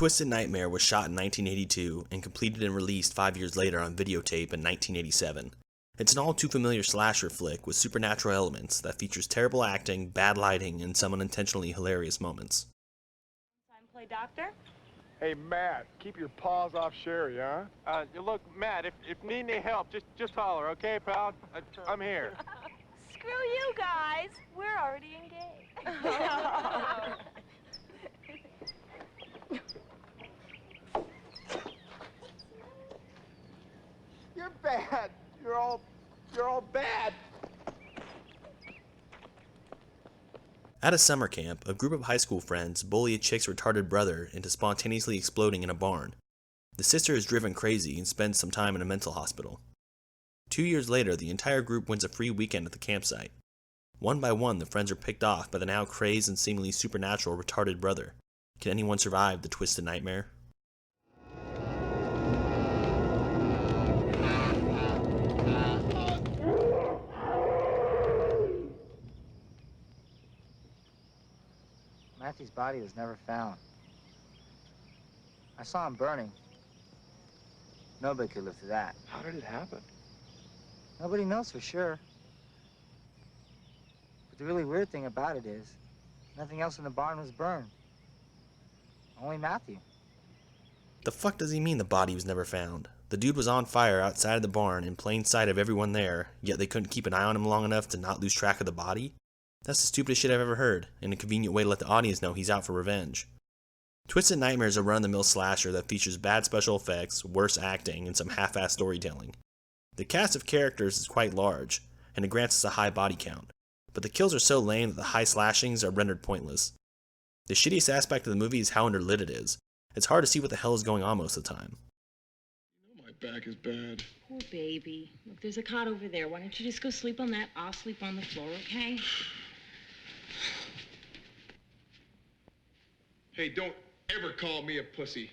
Twisted Nightmare was shot in 1982 and completed and released 5 years later on videotape in 1987. It's an all too familiar slasher flick with supernatural elements that features terrible acting, bad lighting, and some unintentionally hilarious moments. Time play doctor? Hey, Matt, keep your paws off Sherry, huh? Look, Matt, if you need any help, just holler, okay, pal? I'm here. Screw you guys. We're already engaged. You're bad. You're all bad. At a summer camp, a group of high school friends bully a chick's retarded brother into spontaneously exploding in a barn. The sister is driven crazy and spends some time in a mental hospital. 2 years later, the entire group wins a free weekend at the campsite. One by one, the friends are picked off by the now crazed and seemingly supernatural retarded brother. Can anyone survive the twisted nightmare? Matthew's body was never found. I saw him burning. Nobody could live through that. How did it happen? Nobody knows for sure. But the really weird thing about it is, nothing else in the barn was burned. Only Matthew. The fuck does he mean the body was never found? The dude was on fire outside of the barn in plain sight of everyone there, yet they couldn't keep an eye on him long enough to not lose track of the body? That's the stupidest shit I've ever heard, and a convenient way to let the audience know he's out for revenge. Twisted Nightmare is a run-of-the-mill slasher that features bad special effects, worse acting, and some half-assed storytelling. The cast of characters is quite large, and it grants us a high body count, but the kills are so lame that the high slashings are rendered pointless. The shittiest aspect of the movie is how underlit it is. It's hard to see what the hell is going on most of the time. You know my back is bad. Poor baby. Look, there's a cot over there. Why don't you just go sleep on that? I'll sleep on the floor, okay? Hey, don't ever call me a pussy.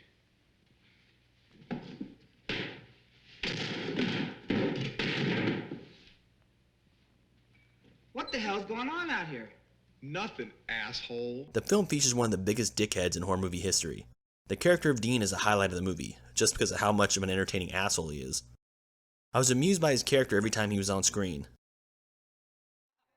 What the hell's going on out here? Nothing, asshole. The film features one of the biggest dickheads in horror movie history. The character of Dean is a highlight of the movie, just because of how much of an entertaining asshole he is. I was amused by his character every time he was on screen.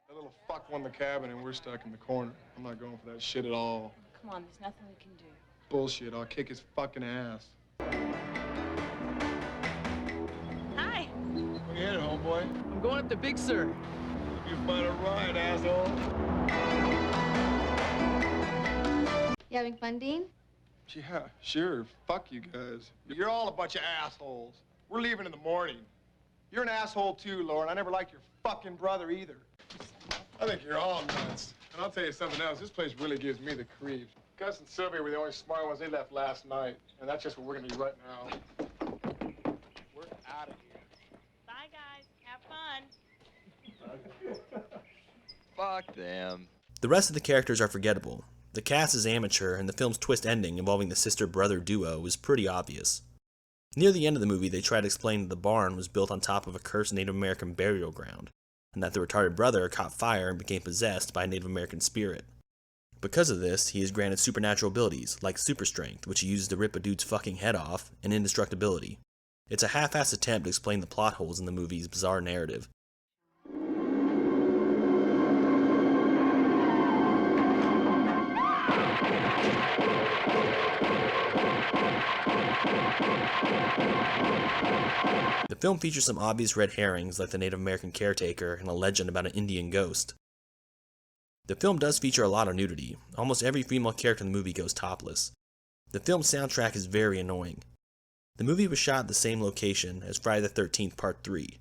That little fuck won the cabin and we're stuck in the corner. I'm not going for that shit at all. Come on, there's nothing we can do. Bullshit, I'll kick his fucking ass. Hi. Where you headed, homeboy? I'm going up to Big Sur. You find a ride, asshole. You having fun, Dean? Yeah, sure. Fuck you guys. You're all a bunch of assholes. We're leaving in the morning. You're an asshole too, Lauren. I never liked your fucking brother either. I think you're all nuts. And I'll tell you something else. This place really gives me the creeps. Gus and Sylvia were the only smart ones. They left last night. And that's just what we're gonna do right now. We're out of here. Bye, guys. Have fun. Fuck them. The rest of the characters are forgettable. The cast is amateur, and the film's twist ending involving the sister-brother duo is pretty obvious. Near the end of the movie, they try to explain that the barn was built on top of a cursed Native American burial ground, and that the retarded brother caught fire and became possessed by a Native American spirit. Because of this, he is granted supernatural abilities, like super strength, which he uses to rip a dude's fucking head off, and indestructibility. It's a half-assed attempt to explain the plot holes in the movie's bizarre narrative. The film features some obvious red herrings like the Native American caretaker and a legend about an Indian ghost. The film does feature a lot of nudity. Almost every female character in the movie goes topless. The film's soundtrack is very annoying. The movie was shot at the same location as Friday the 13th Part 3.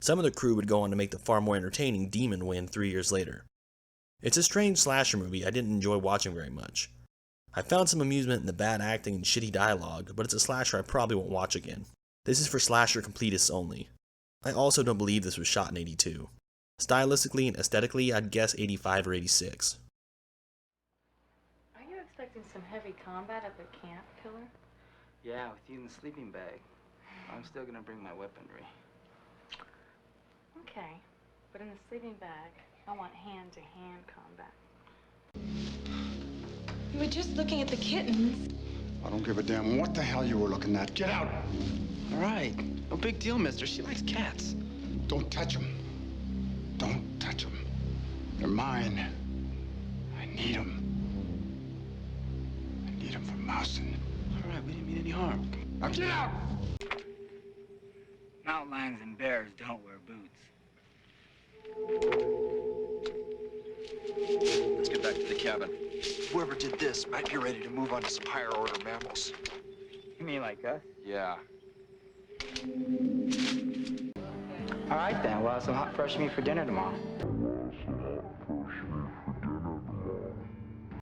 Some of the crew would go on to make the far more entertaining Demon win 3 years later. It's a strange slasher movie I didn't enjoy watching very much. I found some amusement in the bad acting and shitty dialogue, but it's a slasher I probably won't watch again. This is for slasher completists only. I also don't believe this was shot in '82. Stylistically and aesthetically, I'd guess 85 or 86. Are you expecting some heavy combat up at camp, Killer? Yeah, with you in the sleeping bag. I'm still gonna bring my weaponry. Okay, but in the sleeping bag, I want hand-to-hand combat. You were just looking at the kittens. I don't give a damn what the hell you were looking at. Get out! All right. No big deal, mister. She likes cats. Don't touch them. Don't touch them. They're mine. I need them. I need them for Mousin. All right, we didn't mean any harm. Now get out! Mountain lions and bears don't wear boots. Let's get back to the cabin. Whoever did this might be ready to move on to some higher order mammals. You mean like us? Yeah. All right then. We'll have some hot fresh meat for dinner tomorrow.